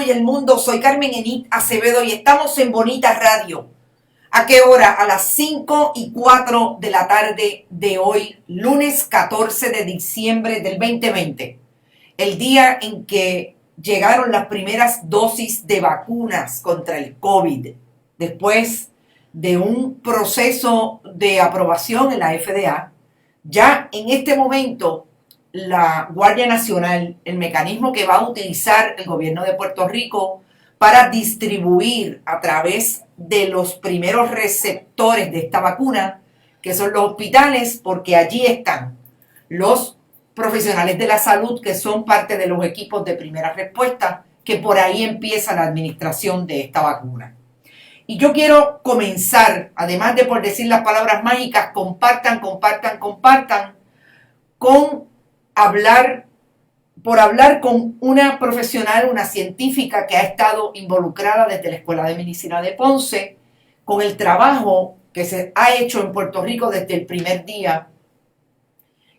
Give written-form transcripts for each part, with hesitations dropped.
y el mundo. Soy Carmen Enit Acevedo y estamos en Bonita Radio. ¿A qué hora? A las 5:04 de la tarde de hoy, lunes 14 de diciembre del 2020. El día en que llegaron las primeras dosis de vacunas contra el COVID. Después de un proceso de aprobación en la FDA, ya en este momento la Guardia Nacional, el mecanismo que va a utilizar el gobierno de Puerto Rico para distribuir a través de los primeros receptores de esta vacuna, que son los hospitales, porque allí están los profesionales de la salud que son parte de los equipos de primera respuesta, que por ahí empieza la administración de esta vacuna. Y yo quiero comenzar, además de por decir las palabras mágicas, compartan, con hablar con una profesional, una científica que ha estado involucrada desde la Escuela de Medicina de Ponce, con el trabajo que se ha hecho en Puerto Rico desde el primer día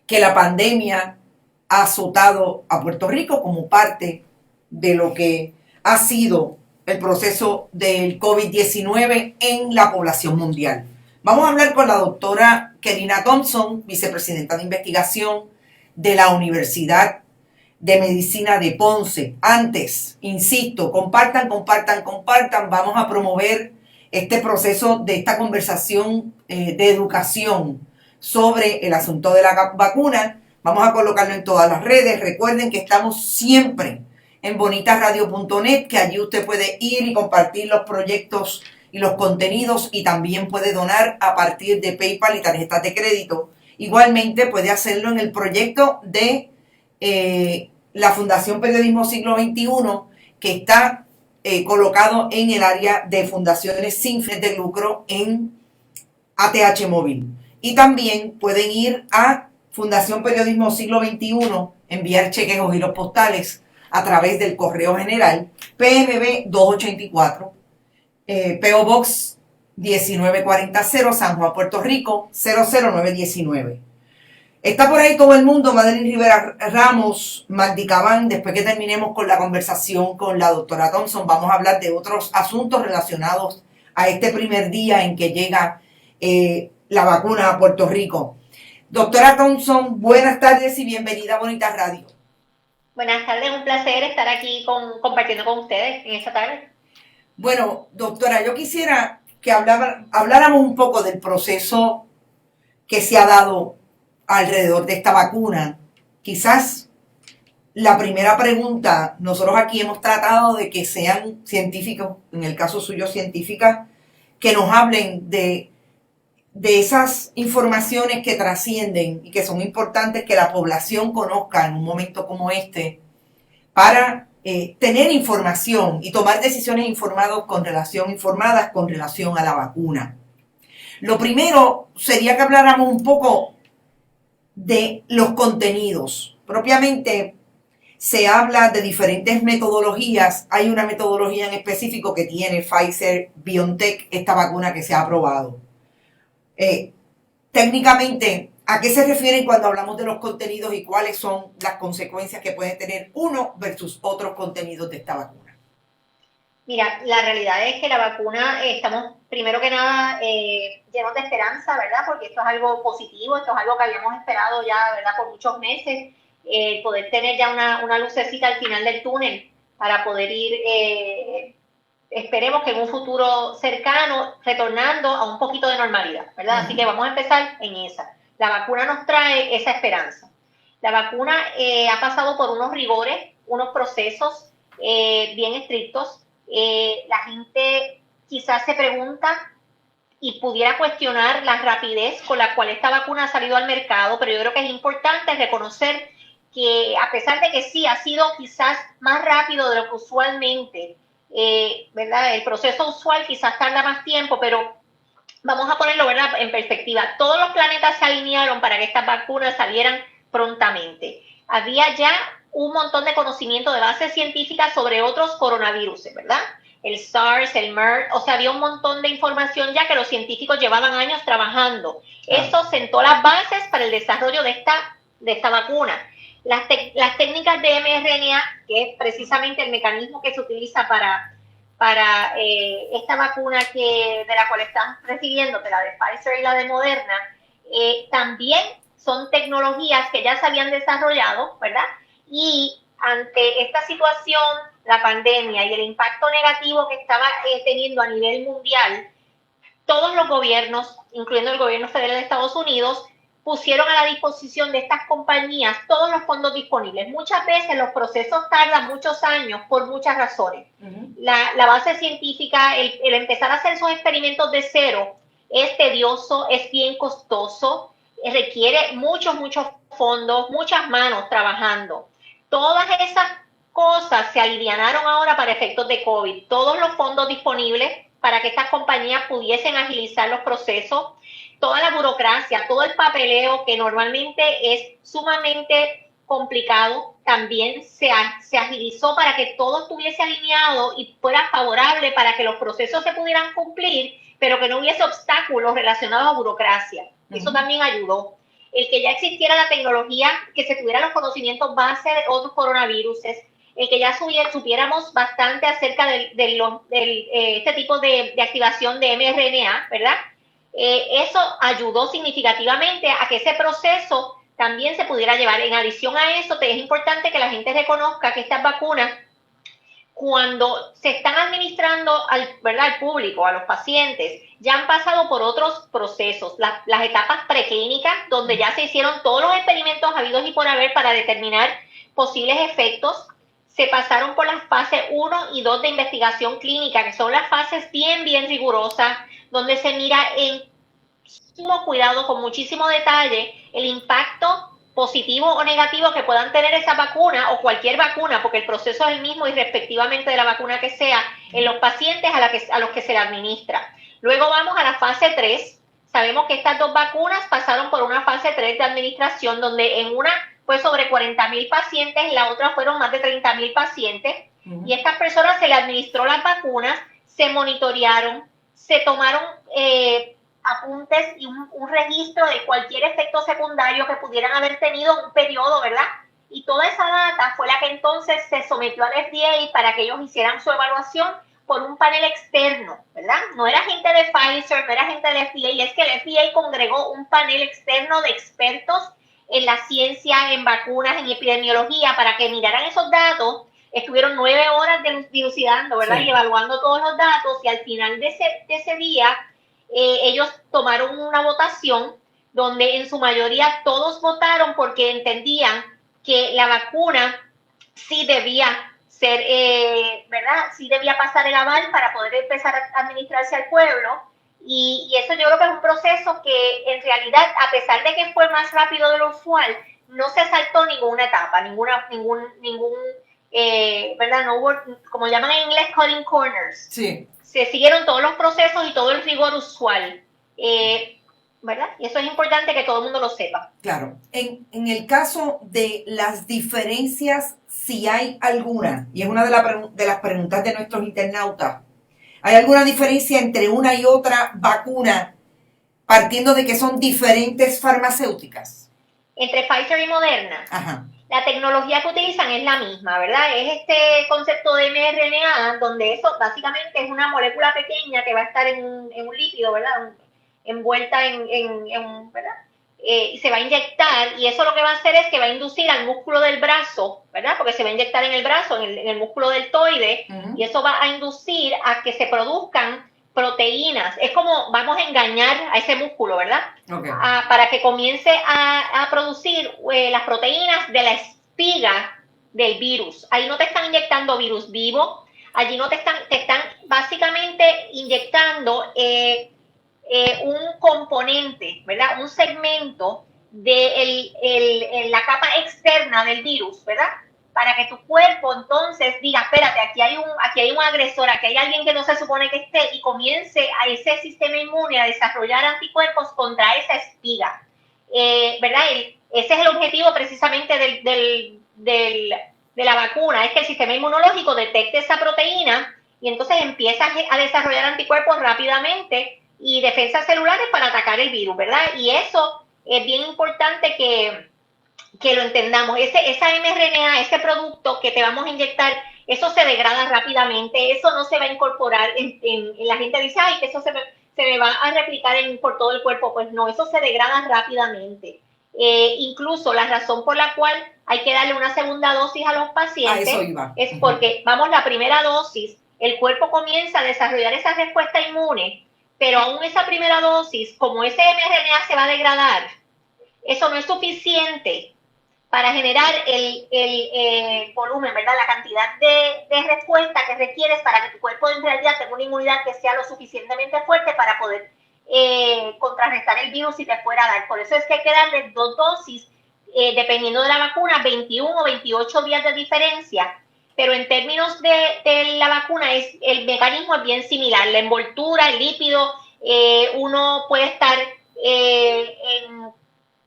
que la pandemia ha azotado a Puerto Rico como parte de lo que ha sido el proceso del COVID-19 en la población mundial. Vamos a hablar con la doctora Kerina Thompson, vicepresidenta de investigación de la Universidad de Medicina de Ponce. Antes, insisto, compartan. Vamos a promover este proceso de esta conversación de educación sobre el asunto de la vacuna. Vamos a colocarlo en todas las redes. Recuerden que estamos siempre en bonitasradio.net, que allí usted puede ir y compartir los proyectos y los contenidos y también puede donar a partir de PayPal y tarjetas de crédito. Igualmente puede hacerlo en el proyecto de la Fundación Periodismo Siglo XXI, que está colocado en el área de fundaciones sin fines de lucro en ATH Móvil. Y también pueden ir a Fundación Periodismo Siglo XXI, enviar cheques o giros postales a través del correo general PMB 284, PO Box 1940, San Juan, Puerto Rico 00919. Está por ahí todo el mundo, Madeline Rivera Ramos, Magdi Cabán. Después que terminemos con la conversación con la doctora Thompson, vamos a hablar de otros asuntos relacionados a este primer día en que llega la vacuna a Puerto Rico. Doctora Thompson, buenas tardes y bienvenida a Bonita Radio. Buenas tardes, un placer estar aquí compartiendo con ustedes en esta tarde. Bueno, doctora, yo quisiera que habláramos un poco del proceso que se ha dado alrededor de esta vacuna. Quizás la primera pregunta, nosotros aquí hemos tratado de que sean científicos, en el caso suyo científicas, que nos hablen de esas informaciones que trascienden y que son importantes que la población conozca en un momento como este para tener información y tomar decisiones informadas con relación a la vacuna. Lo primero sería que habláramos un poco de los contenidos. Propiamente se habla de diferentes metodologías. Hay una metodología en específico que tiene Pfizer-BioNTech, esta vacuna que se ha aprobado. Técnicamente, ¿a qué se refieren cuando hablamos de los contenidos y cuáles son las consecuencias que puede tener uno versus otros contenidos de esta vacuna? Mira, la realidad es que la vacuna, estamos primero que nada llenos de esperanza, ¿verdad? Porque esto es algo positivo, esto es algo que habíamos esperado ya, ¿verdad? Por muchos meses, poder tener ya una lucecita al final del túnel para poder ir, esperemos que en un futuro cercano, retornando a un poquito de normalidad, ¿verdad? Así que vamos a empezar en esa. La vacuna nos trae esa esperanza. La vacuna ha pasado por unos rigores, unos procesos bien estrictos. La gente quizás se pregunta y pudiera cuestionar la rapidez con la cual esta vacuna ha salido al mercado, pero yo creo que es importante reconocer que a pesar de que sí ha sido quizás más rápido de lo que usualmente, ¿verdad? El proceso usual quizás tarda más tiempo, pero vamos a ponerlo, ¿verdad?, en perspectiva. Todos los planetas se alinearon para que estas vacunas salieran prontamente. Había ya un montón de conocimiento de base científica sobre otros coronavirus, ¿verdad? El SARS, el MERS, o sea, había un montón de información ya que los científicos llevaban años trabajando. Esto sentó las bases para el desarrollo de esta vacuna. las técnicas de mRNA, que es precisamente el mecanismo que se utiliza para esta vacuna de la cual están recibiendo, de la de Pfizer y la de Moderna, también son tecnologías que ya se habían desarrollado, ¿verdad? Y ante esta situación, la pandemia y el impacto negativo que estaba teniendo a nivel mundial, todos los gobiernos, incluyendo el gobierno federal de Estados Unidos, pusieron a la disposición de estas compañías todos los fondos disponibles. Muchas veces los procesos tardan muchos años por muchas razones. La base científica, el empezar a hacer esos experimentos de cero, es tedioso, es bien costoso, requiere muchos fondos, muchas manos trabajando. Todas esas cosas se alivianaron ahora para efectos de COVID. Todos los fondos disponibles para que estas compañías pudiesen agilizar los procesos, toda la burocracia, todo el papeleo que normalmente es sumamente complicado, también se agilizó para que todo estuviese alineado y fuera favorable para que los procesos se pudieran cumplir, pero que no hubiese obstáculos relacionados a burocracia. Eso también ayudó. El que ya existiera la tecnología, que se tuvieran los conocimientos base de otros coronavirus, el que ya supiéramos bastante acerca de este tipo de activación de mRNA, ¿verdad? Eso ayudó significativamente a que ese proceso también se pudiera llevar. En adición a eso, es importante que la gente reconozca que estas vacunas, cuando se están administrando ¿verdad?, al público, a los pacientes, ya han pasado por otros procesos, las etapas preclínicas, donde ya se hicieron todos los experimentos habidos y por haber para determinar posibles efectos. Se pasaron por las fases 1 y 2 de investigación clínica, que son las fases bien rigurosas, donde se mira en sumo cuidado, con muchísimo detalle, el impacto positivo o negativo que puedan tener esa vacuna o cualquier vacuna, porque el proceso es el mismo y respectivamente de la vacuna que sea, en los pacientes a los que se le administra. Luego vamos a la fase 3. Sabemos que estas dos vacunas pasaron por una fase 3 de administración, donde en una fue sobre 40,000 pacientes, en la otra fueron más de 30,000 pacientes, y a estas personas se le administró las vacunas, se monitorearon, se tomaron apuntes y un registro de cualquier efecto secundario que pudieran haber tenido en un periodo, ¿verdad? Y toda esa data fue la que entonces se sometió al FDA para que ellos hicieran su evaluación por un panel externo, ¿verdad? No era gente de Pfizer, no era gente del FDA, y es que el FDA congregó un panel externo de expertos en la ciencia, en vacunas, en epidemiología, para que miraran esos datos. Estuvieron 9 horas dilucidando, ¿verdad? Sí. Y evaluando todos los datos, y al final de ese día, ellos tomaron una votación donde en su mayoría todos votaron porque entendían que la vacuna sí debía ser, ¿verdad? Sí debía pasar el aval para poder empezar a administrarse al pueblo. Y eso yo creo que es un proceso que en realidad, a pesar de que fue más rápido de lo usual, no se saltó ninguna etapa, ¿verdad? No hubo, como llaman en inglés, cutting corners. Sí. Se siguieron todos los procesos y todo el rigor usual, ¿verdad? Y eso es importante que todo el mundo lo sepa. Claro. En el caso de las diferencias, si hay alguna, y es una de las preguntas de nuestros internautas, ¿hay alguna diferencia entre una y otra vacuna, partiendo de que son diferentes farmacéuticas? Entre Pfizer y Moderna. Ajá. La tecnología que utilizan es la misma, ¿verdad? Es este concepto de mRNA, donde eso básicamente es una molécula pequeña que va a estar en un lípido, ¿verdad? Envuelta ¿verdad? Y se va a inyectar, y eso lo que va a hacer es que va a inducir al músculo del brazo, ¿verdad? Porque se va a inyectar en el brazo, en el músculo deltoide, y eso va a inducir a que se produzcan proteínas. Es como vamos a engañar a ese músculo, ¿verdad? Okay. Para que comience a producir las proteínas de la espiga del virus. Ahí no te están inyectdo virus vivo, allí no te están básicamente inyectando un componente, ¿verdad? Un segmento de la capa externa del virus, ¿verdad? Para que tu cuerpo entonces diga, espérate, aquí hay un agresor, aquí hay alguien que no se supone que esté, y comience a ese sistema inmune a desarrollar anticuerpos contra esa espiga, ¿verdad? Ese es el objetivo precisamente de la vacuna, es que el sistema inmunológico detecte esa proteína y entonces empieza a desarrollar anticuerpos rápidamente y defensas celulares para atacar el virus, ¿verdad? Y eso es bien importante que que lo entendamos. Esa mRNA, ese producto que te vamos a inyectar, eso se degrada rápidamente, eso no se va a incorporar la gente dice, ay, que eso se me va a replicar por todo el cuerpo. Pues no, eso se degrada rápidamente. Incluso la razón por la cual hay que darle una segunda dosis a los pacientes es porque, vamos, la primera dosis, el cuerpo comienza a desarrollar esa respuesta inmune, pero aún esa primera dosis, como ese mRNA se va a degradar, eso no es suficiente para generar el volumen, ¿verdad? La cantidad de respuesta que requieres para que tu cuerpo en realidad tenga una inmunidad que sea lo suficientemente fuerte para poder contrarrestar el virus si te fuera a dar. Por eso es que hay que darle 2 dosis, dependiendo de la vacuna, 21 o 28 días de diferencia. Pero en términos de la vacuna, el mecanismo es bien similar. La envoltura, el lípido, uno puede estar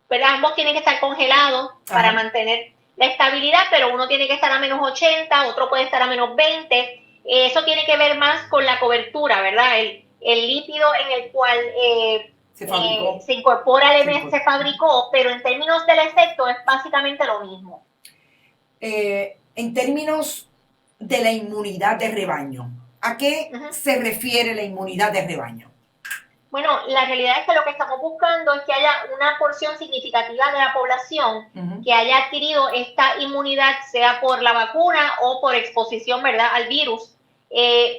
¿verdad? Ambos tienen que estar congelados para mantener la estabilidad, pero uno tiene que estar a menos 80, otro puede estar a menos 20. Eso tiene que ver más con la cobertura, ¿verdad? El lípido en el cual se incorpora el MS se fabricó, pero en términos del efecto es básicamente lo mismo. En términos de la inmunidad de rebaño, ¿a qué se refiere la inmunidad de rebaño? Bueno, la realidad es que lo que estamos buscando es que haya una porción significativa de la población que haya adquirido esta inmunidad, sea por la vacuna o por exposición, ¿verdad?, al virus,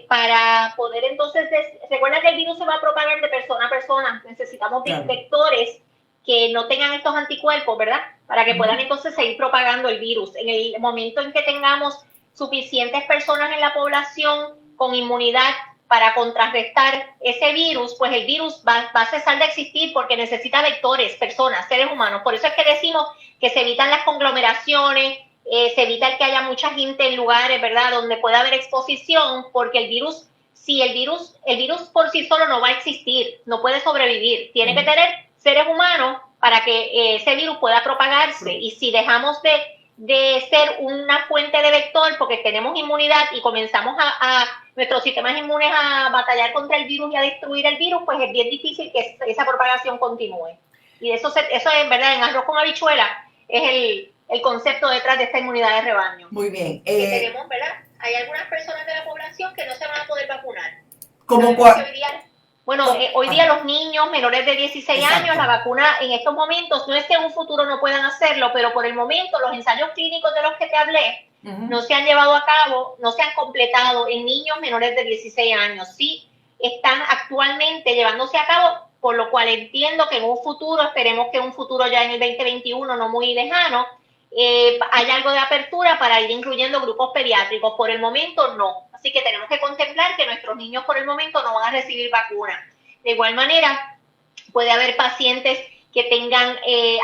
para poder entonces, recuerda que el virus se va a propagar de persona a persona, necesitamos vectores que no tengan estos anticuerpos, ¿verdad?, para que puedan entonces seguir propagando el virus. En el momento en que tengamos suficientes personas en la población con inmunidad para contrarrestar ese virus, pues el virus va a cesar de existir porque necesita vectores, personas, seres humanos. Por eso es que decimos que se evitan las conglomeraciones, se evita que haya mucha gente en lugares, ¿verdad?, donde pueda haber exposición, porque el virus por sí solo no va a existir, no puede sobrevivir. Tiene que tener seres humanos para que ese virus pueda propagarse. Y si dejamos de ser una fuente de vector porque tenemos inmunidad y comenzamos a nuestros sistemas inmunes a batallar contra el virus y a destruir el virus, pues es bien difícil que esa propagación continúe. Y eso es verdad, en arroz con habichuela es el concepto detrás de esta inmunidad de rebaño. Muy bien. Que tenemos, ¿verdad? Hay algunas personas de la población que no se van a poder vacunar. ¿Cómo hoy día los niños menores de 16 años, la vacuna en estos momentos, no es que en un futuro no puedan hacerlo, pero por el momento los ensayos clínicos de los que te hablé no se han llevado a cabo, no se han completado en niños menores de 16 años. Sí están actualmente llevándose a cabo, por lo cual entiendo que en un futuro, esperemos que en un futuro ya en el 2021, no muy lejano, hay algo de apertura para ir incluyendo grupos pediátricos. Por el momento no. Así que tenemos que contemplar que nuestros niños por el momento no van a recibir vacuna. De igual manera, puede haber pacientes que tengan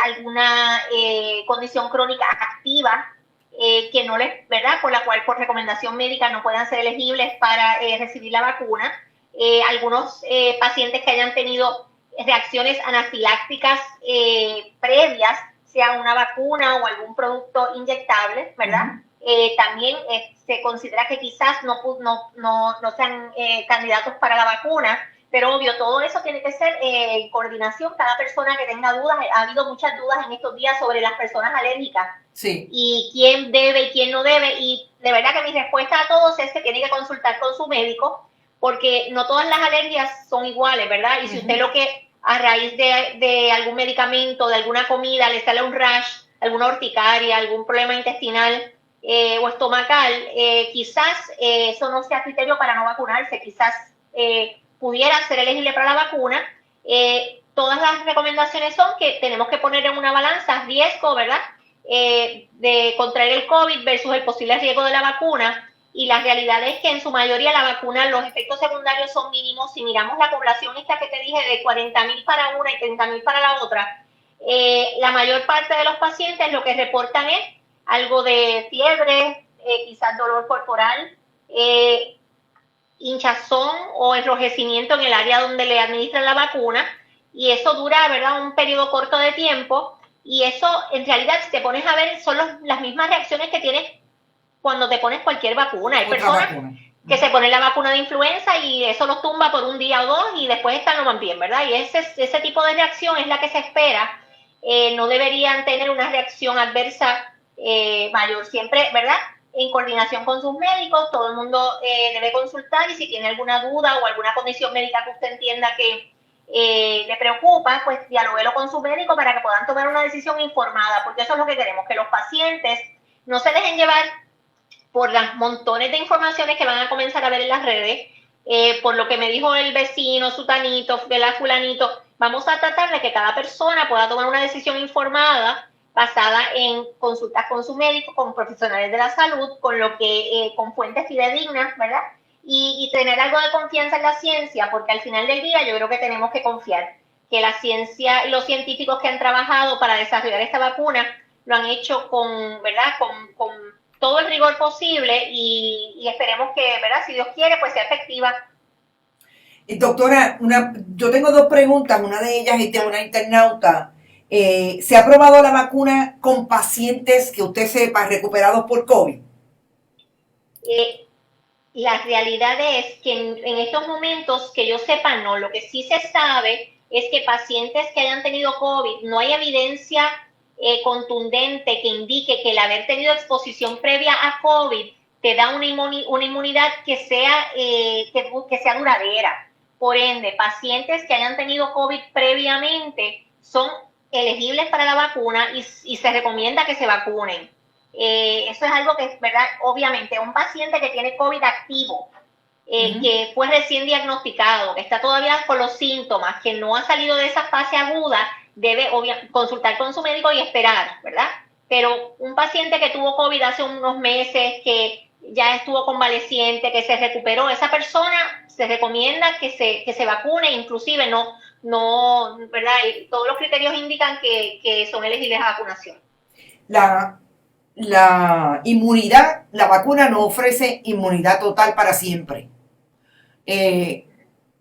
alguna condición crónica activa que no les, ¿verdad?, por la cual por recomendación médica no puedan ser elegibles para recibir la vacuna. Algunos pacientes que hayan tenido reacciones anafilácticas previas, sea una vacuna o algún producto inyectable, ¿verdad? También se considera que quizás no sean candidatos para la vacuna, pero obvio, todo eso tiene que ser en coordinación. Cada persona que tenga dudas, ha habido muchas dudas en estos días sobre las personas alérgicas y quién debe y quién no debe, y de verdad que mi respuesta a todos es que tiene que consultar con su médico, porque no todas las alergias son iguales, ¿verdad? Y si usted lo que a raíz de algún medicamento, de alguna comida, le sale un rash, alguna urticaria, algún problema intestinal o estomacal, quizás eso no sea criterio para no vacunarse, quizás pudiera ser elegible para la vacuna. Todas las recomendaciones son que tenemos que poner en una balanza riesgo, ¿verdad?, de contraer el COVID versus el posible riesgo de la vacuna. Y la realidad es que en su mayoría la vacuna, los efectos secundarios son mínimos. Si miramos la población esta que te dije de 40,000 para una y 30,000 para la otra, la mayor parte de los pacientes lo que reportan es algo de fiebre, quizás dolor corporal, hinchazón o enrojecimiento en el área donde le administran la vacuna, y eso dura, ¿verdad?, un periodo corto de tiempo, y eso en realidad, si te pones a ver, son las mismas reacciones que tienes cuando te pones cualquier vacuna. Hay personas que se ponen la vacuna de influenza y eso los tumba por un día o dos y después están lo más bien, ¿verdad? Y ese tipo de reacción es la que se espera no deberían tener una reacción adversa mayor. Siempre, ¿verdad? En coordinación con sus médicos, todo el mundo debe consultar, y si tiene alguna duda o alguna condición médica que usted entienda que le preocupa, pues dialóguelo con su médico para que puedan tomar una decisión informada, porque eso es lo que queremos, que los pacientes no se dejen llevar por las montones de informaciones que van a comenzar a ver en las redes, por lo que me dijo el vecino, sutanito, fulanito. Vamos a tratar de que cada persona pueda tomar una decisión informada basada en consultas con su médico, con profesionales de la salud, con lo que con fuentes fidedignas, ¿verdad? Y tener algo de confianza en la ciencia, porque al final del día yo creo que tenemos que confiar que la ciencia y los científicos que han trabajado para desarrollar esta vacuna lo han hecho con, ¿verdad? Con todo el rigor posible, y esperemos que, ¿verdad? Si Dios quiere, pues sea efectiva. Doctora, yo tengo dos preguntas, una de ellas es de una internauta. ¿Se ha probado la vacuna con pacientes que usted sepa recuperados por COVID? La realidad es que en estos momentos, que yo sepa, no. Lo que sí se sabe es que pacientes que hayan tenido COVID, no hay evidencia contundente que indique que el haber tenido exposición previa a COVID te da una inmunidad que sea duradera. Por ende, pacientes que hayan tenido COVID previamente son elegibles para la vacuna, y se recomienda que se vacunen. Eso es algo que, ¿verdad? Obviamente, un paciente que tiene COVID activo, que fue recién diagnosticado, que está todavía con los síntomas, que no ha salido de esa fase aguda, debe consultar con su médico y esperar, ¿verdad? Pero un paciente que tuvo COVID hace unos meses, que ya estuvo convaleciente, que se recuperó, esa persona se recomienda que se vacune, inclusive no, ¿verdad? Y todos los criterios indican que son elegibles a vacunación. La inmunidad, la vacuna no ofrece inmunidad total para siempre.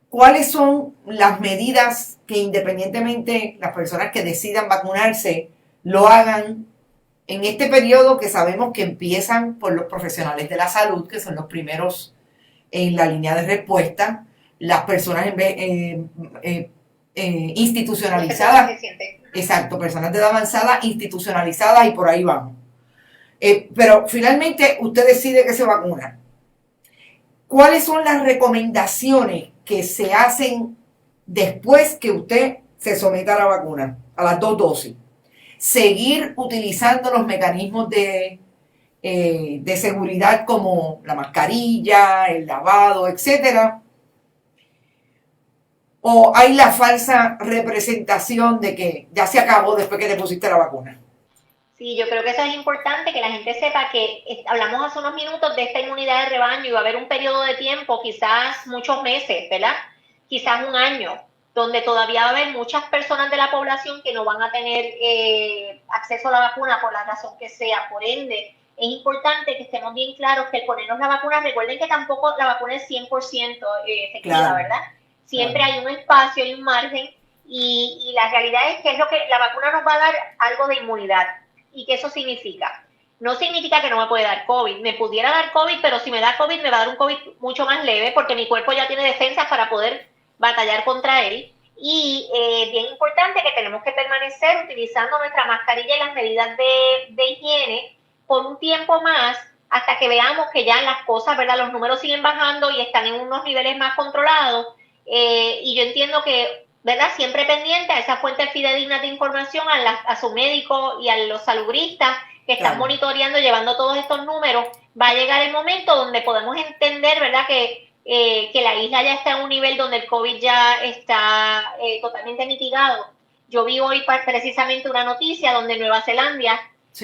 ¿Cuáles son las medidas que, independientemente las personas que decidan vacunarse lo hagan en este periodo que sabemos que empiezan por los profesionales de la salud, que son los primeros en la línea de respuesta, las personas institucionalizadas, exacto, personas de edad avanzada, institucionalizadas, y por ahí vamos. Pero finalmente usted decide que se vacuna. ¿Cuáles son las recomendaciones que se hacen después que usted se someta a la vacuna, a las 2 dosis? Seguir utilizando los mecanismos de seguridad, como la mascarilla, el lavado, etcétera. ¿O hay la falsa representación de que ya se acabó después que le pusiste la vacuna? Sí, yo creo que eso es importante, que la gente sepa que hablamos hace unos minutos de esta inmunidad de rebaño, y va a haber un periodo de tiempo, quizás muchos meses, ¿verdad? Quizás un año, donde todavía va a haber muchas personas de la población que no van a tener acceso a la vacuna por la razón que sea. Por ende, es importante que estemos bien claros que el ponernos la vacuna, recuerden que tampoco la vacuna es 100% efectiva, claro, ¿verdad? Siempre claro, hay un espacio y un margen, y la realidad es que es lo que la vacuna nos va a dar, algo de inmunidad. ¿Y qué eso significa? No significa que no me puede dar COVID. Me pudiera dar COVID, pero si me da COVID, me va a dar un COVID mucho más leve, porque mi cuerpo ya tiene defensas para poder batallar contra él. Y bien importante que tenemos que permanecer utilizando nuestra mascarilla y las medidas de higiene por un tiempo más, hasta que veamos que ya las cosas, ¿verdad? Los números siguen bajando y están en unos niveles más controlados. Y yo entiendo que, ¿verdad? Siempre pendiente a esa fuente fidedigna de información, a su médico y a los salubristas que están monitoreando, llevando todos estos números. Va a llegar el momento donde podemos entender, ¿verdad? Que la isla ya está en un nivel donde el COVID ya está totalmente mitigado. Yo vi hoy precisamente una noticia donde Nueva Zelanda,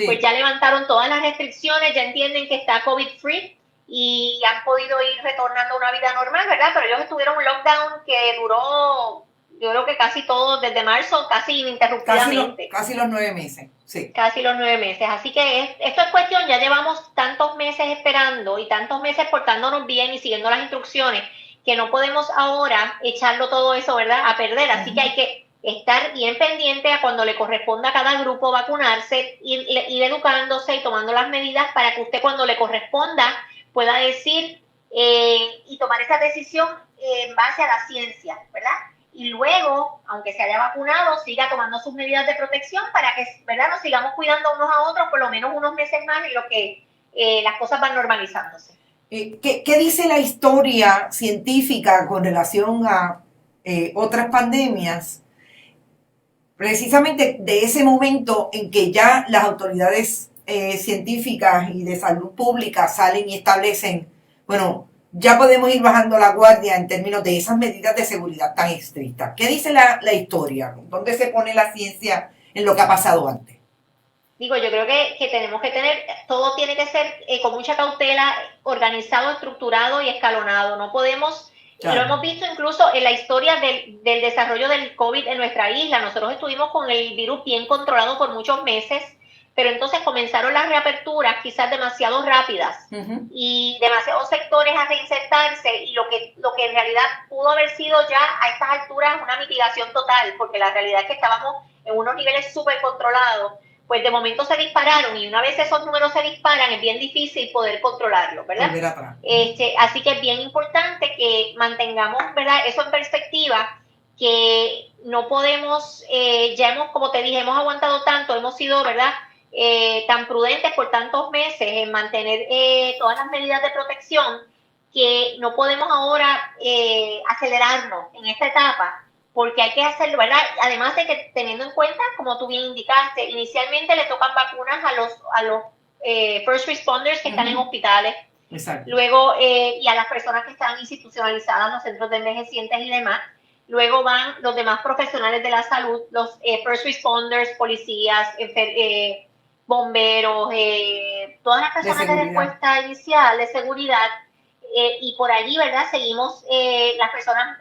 pues ya levantaron todas las restricciones, ya entienden que está COVID free, y han podido ir retornando a una vida normal, ¿verdad? Pero ellos estuvieron en un lockdown que duró, yo creo que casi todo, desde marzo, casi ininterrumpidamente. Casi los 9 meses, sí. Casi los 9 meses. Así que esto es cuestión, ya llevamos tantos meses esperando y tantos meses portándonos bien y siguiendo las instrucciones, que no podemos ahora echarlo todo eso, ¿verdad?, a perder. Así que hay que estar bien pendiente a cuando le corresponda a cada grupo vacunarse, ir educándose y tomando las medidas para que usted, cuando le corresponda, pueda decir y tomar esa decisión en base a la ciencia, ¿verdad? y luego, aunque se haya vacunado, siga tomando sus medidas de protección para que, ¿verdad?, nos sigamos cuidando unos a otros por lo menos unos meses más en lo que las cosas van normalizándose. ¿Qué dice la historia científica con relación a otras pandemias? Precisamente de ese momento en que ya las autoridades científicas y de salud pública salen y establecen, bueno, ya podemos ir bajando la guardia en términos de esas medidas de seguridad tan estrictas. ¿Qué dice la historia? ¿Dónde se pone la ciencia en lo que ha pasado antes? Digo, yo creo que tenemos que tener, todo tiene que ser con mucha cautela, organizado, estructurado y escalonado. No podemos, claro. Lo hemos visto incluso en la historia del desarrollo del COVID en nuestra isla. Nosotros estuvimos con el virus bien controlado por muchos meses, pero entonces comenzaron las reaperturas quizás demasiado rápidas y demasiados sectores a reinsertarse, y lo que en realidad pudo haber sido ya a estas alturas una mitigación total, porque la realidad es que estábamos en unos niveles súper controlados. Pues de momento se dispararon, y una vez esos números se disparan es bien difícil poder controlarlo, ¿verdad? Así que es bien importante que mantengamos, ¿verdad?, eso en perspectiva, que no podemos, ya hemos, como te dije, hemos aguantado tanto, hemos sido, ¿verdad?, tan prudentes por tantos meses en mantener todas las medidas de protección, que no podemos ahora acelerarnos en esta etapa, porque hay que hacerlo, ¿verdad? Además de que, teniendo en cuenta, como tú bien indicaste, inicialmente le tocan vacunas a los first responders que están en hospitales. Exacto. Luego, y a las personas que están institucionalizadas en los centros de envejecientes y demás. Luego van los demás profesionales de la salud, los first responders, policías, bomberos, todas las personas de respuesta inicial, de seguridad. Y por allí, ¿verdad?, seguimos las personas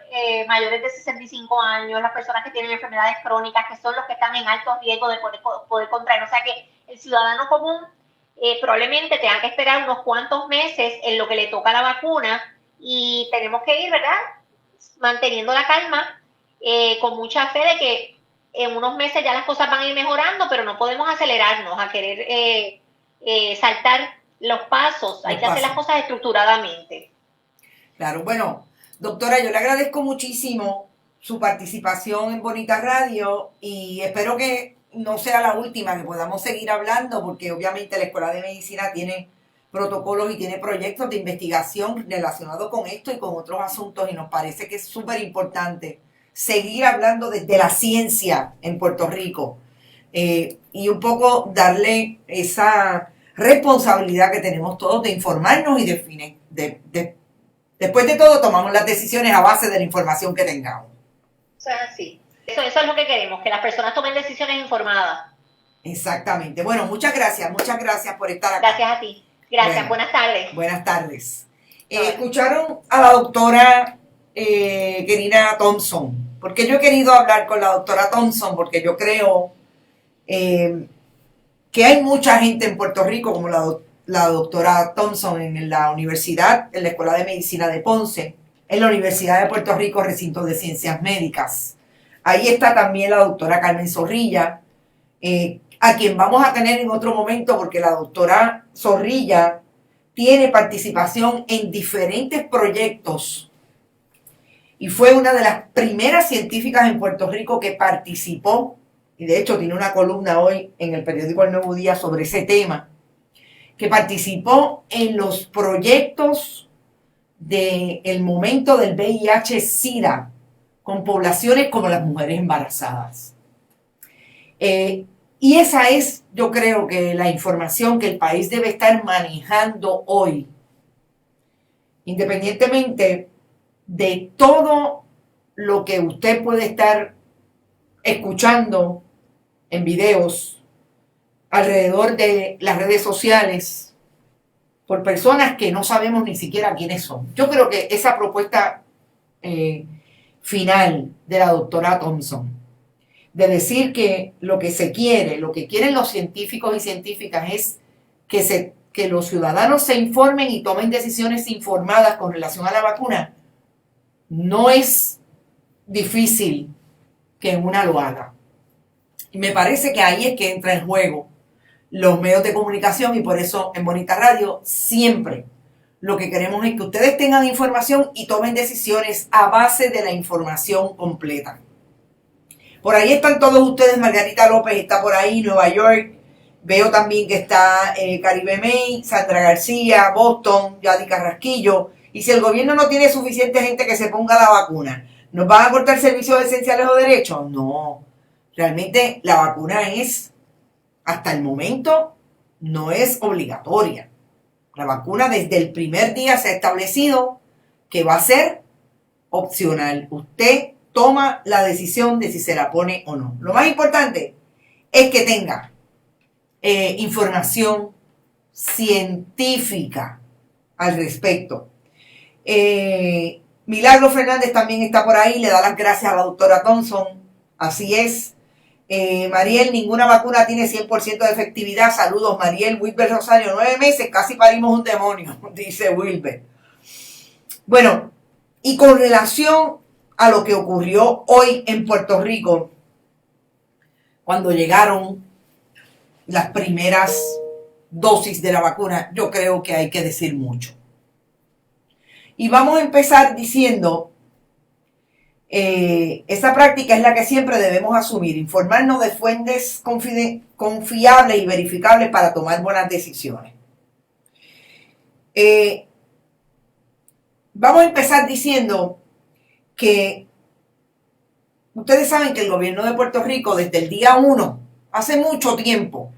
mayores de 65 años, las personas que tienen enfermedades crónicas, que son los que están en alto riesgo de poder contraer. O sea que el ciudadano común probablemente tenga que esperar unos cuantos meses en lo que le toca la vacuna, y tenemos que ir, ¿verdad?, manteniendo la calma, con mucha fe de que en unos meses ya las cosas van a ir mejorando, pero no podemos acelerarnos a querer saltar los pasos. Hay que hacer las cosas estructuradamente. Claro, bueno, doctora, yo le agradezco muchísimo su participación en Bonita Radio, y espero que no sea la última, que podamos seguir hablando, porque obviamente la Escuela de Medicina tiene protocolos y tiene proyectos de investigación relacionados con esto y con otros asuntos, y nos parece que es súper importante seguir hablando desde la ciencia en Puerto Rico, y un poco darle esa responsabilidad que tenemos todos de informarnos y después de todo tomamos las decisiones a base de la información que tengamos. Eso es así. Eso es lo que queremos, que las personas tomen decisiones informadas. Exactamente. Bueno, muchas gracias por estar acá. Gracias a ti. Gracias, bueno, buenas tardes. Buenas tardes. Escucharon a la doctora Kerina Thompson. ¿Por qué yo he querido hablar con la doctora Thompson? Porque yo creo que hay mucha gente en Puerto Rico, como la doctora Thompson en la universidad, en la Escuela de Medicina de Ponce, en la Universidad de Puerto Rico, Recinto de Ciencias Médicas. Ahí está también la doctora Carmen Zorrilla, a quien vamos a tener en otro momento, porque la doctora Zorrilla tiene participación en diferentes proyectos y fue una de las primeras científicas en Puerto Rico que participó, y de hecho tiene una columna hoy en el periódico El Nuevo Día sobre ese tema, que participó en los proyectos del momento del VIH-Sida con poblaciones como las mujeres embarazadas. Y esa es, yo creo, que la información que el país debe estar manejando hoy, independientemente de todo lo que usted puede estar escuchando en videos alrededor de las redes sociales por personas que no sabemos ni siquiera quiénes son. Yo creo que esa propuesta final de la doctora Thompson, de decir que lo que se quiere, lo que quieren los científicos y científicas es que los ciudadanos se informen y tomen decisiones informadas con relación a la vacuna, no es difícil que una lo haga. Y me parece que ahí es que entra en juego los medios de comunicación, y por eso en Bonita Radio siempre Lo que queremos es que ustedes tengan información y tomen decisiones a base de la información completa. Por ahí están todos ustedes. Margarita López está por ahí, Nueva York. Veo también que está Caribe May, Sandra García, Boston, Yadi Carrasquillo. Y si el gobierno no tiene suficiente gente que se ponga la vacuna, ¿nos van a cortar servicios esenciales o derechos? No. Realmente la vacuna es, hasta el momento, no es obligatoria. La vacuna desde el primer día se ha establecido que va a ser opcional. Usted toma la decisión de si se la pone o no. Lo más importante es que tenga información científica al respecto. Milagro Fernández también está por ahí, le da las gracias a la doctora Thompson. Así es. Mariel, ninguna vacuna tiene 100% de efectividad. Saludos, Mariel. Wilber Rosario, 9 meses, casi parimos un demonio, dice Wilber. Bueno, y con relación a lo que ocurrió hoy en Puerto Rico, cuando llegaron las primeras dosis de la vacuna, yo creo que hay que decir mucho. Y vamos a empezar diciendo, esa práctica es la que siempre debemos asumir, informarnos de fuentes confiables y verificables para tomar buenas decisiones. Vamos a empezar diciendo que ustedes saben que el gobierno de Puerto Rico desde el día 1, hace mucho tiempo,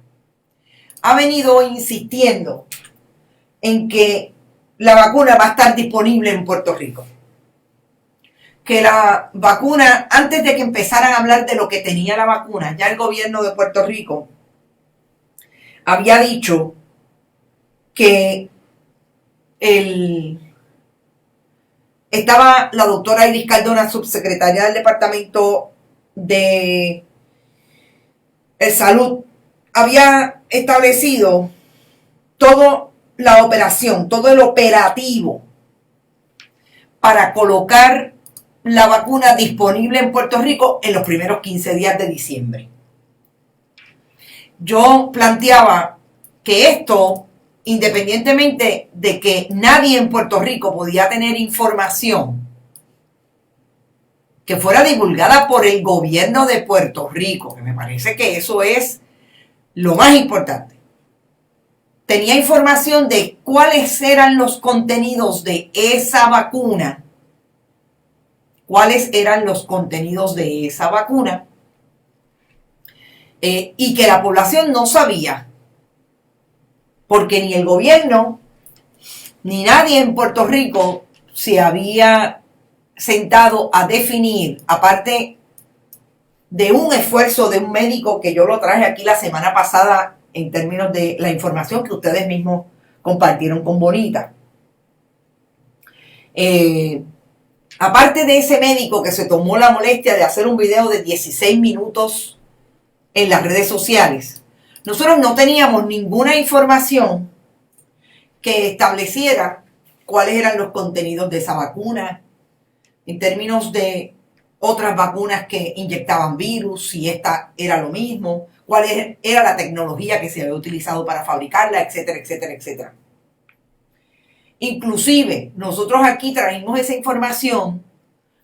ha venido insistiendo en que la vacuna va a estar disponible en Puerto Rico. Que la vacuna, antes de que empezaran a hablar de lo que tenía la vacuna, ya el gobierno de Puerto Rico había dicho que estaba la doctora Iris Cardona, subsecretaria del Departamento de Salud, había establecido toda la operación, todo el operativo para colocar la vacuna disponible en Puerto Rico en los primeros 15 días de diciembre. Yo planteaba que esto, independientemente de que nadie en Puerto Rico podía tener información que fuera divulgada por el gobierno de Puerto Rico, que me parece que eso es lo más importante. Tenía información de cuáles eran los contenidos de esa vacuna, y que la población no sabía, porque ni el gobierno ni nadie en Puerto Rico se había sentado a definir, aparte de un esfuerzo de un médico que yo lo traje aquí la semana pasada en términos de la información que ustedes mismos compartieron con Bonita. Aparte de ese médico que se tomó la molestia de hacer un video de 16 minutos en las redes sociales, nosotros no teníamos ninguna información que estableciera cuáles eran los contenidos de esa vacuna, en términos de otras vacunas que inyectaban virus, si esta era lo mismo, cuál era la tecnología que se había utilizado para fabricarla, etcétera, etcétera, etcétera. Inclusive, nosotros aquí trajimos esa información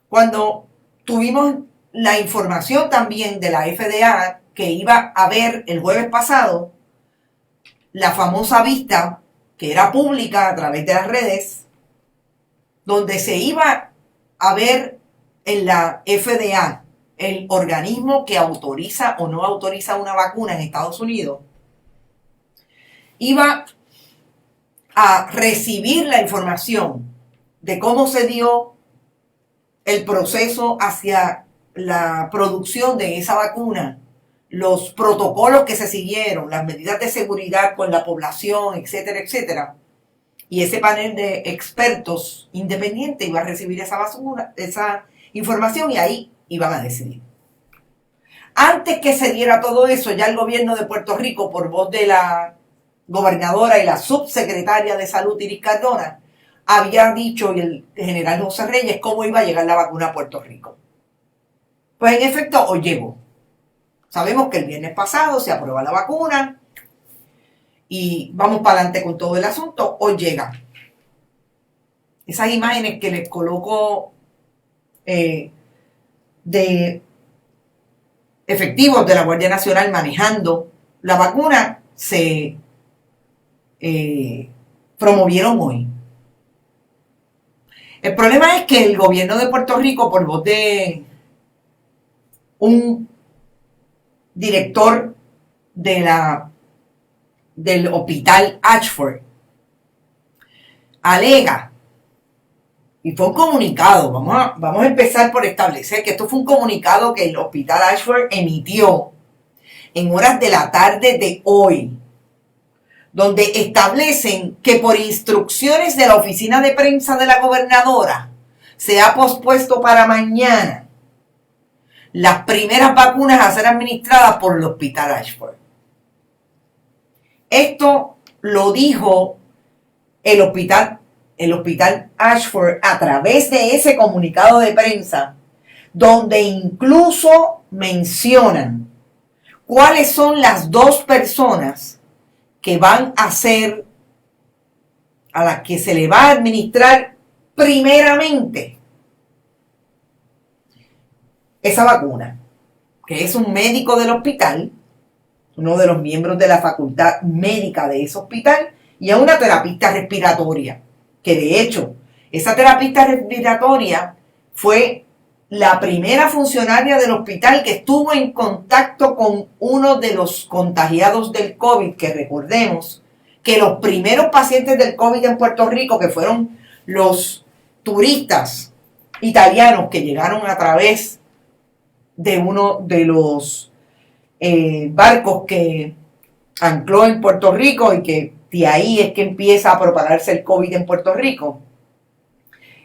cuando tuvimos la información también de la FDA que iba a ver el jueves pasado la famosa vista que era pública a través de las redes, donde se iba a ver en la FDA, el organismo que autoriza o no autoriza una vacuna en Estados Unidos, iba a recibir la información de cómo se dio el proceso hacia la producción de esa vacuna, los protocolos que se siguieron, las medidas de seguridad con la población, etcétera, etcétera. Y ese panel de expertos independientes iba a recibir esa información y ahí iban a decidir. Antes que se diera todo eso, ya el gobierno de Puerto Rico, por voz de la gobernadora y la subsecretaria de Salud, Iris Cardona, había dicho, y el general José Reyes, cómo iba a llegar la vacuna a Puerto Rico. Pues en efecto, hoy llegó. Sabemos que el viernes pasado se aprueba la vacuna y vamos para adelante con todo el asunto. Hoy llega. esas imágenes que les coloco de efectivos de la Guardia Nacional manejando la vacuna se promovieron hoy. El problema es que el gobierno de Puerto Rico, por voz de un director del hospital Ashford, alega, y fue un comunicado, vamos a empezar por establecer que esto fue un comunicado que el hospital Ashford emitió en horas de la tarde de hoy, donde establecen que por instrucciones de la oficina de prensa de la gobernadora se ha pospuesto para mañana las primeras vacunas a ser administradas por el hospital Ashford. Esto lo dijo el hospital Ashford a través de ese comunicado de prensa, donde incluso mencionan cuáles son las dos personas que van a ser, a las que se le va a administrar primeramente esa vacuna, que es un médico del hospital, uno de los miembros de la facultad médica de ese hospital, y a una terapista respiratoria, que de hecho, esa terapista respiratoria fue la primera funcionaria del hospital que estuvo en contacto con uno de los contagiados del COVID, que recordemos que los primeros pacientes del COVID en Puerto Rico, que fueron los turistas italianos que llegaron a través de uno de los barcos que ancló en Puerto Rico y que de ahí es que empieza a propagarse el COVID en Puerto Rico.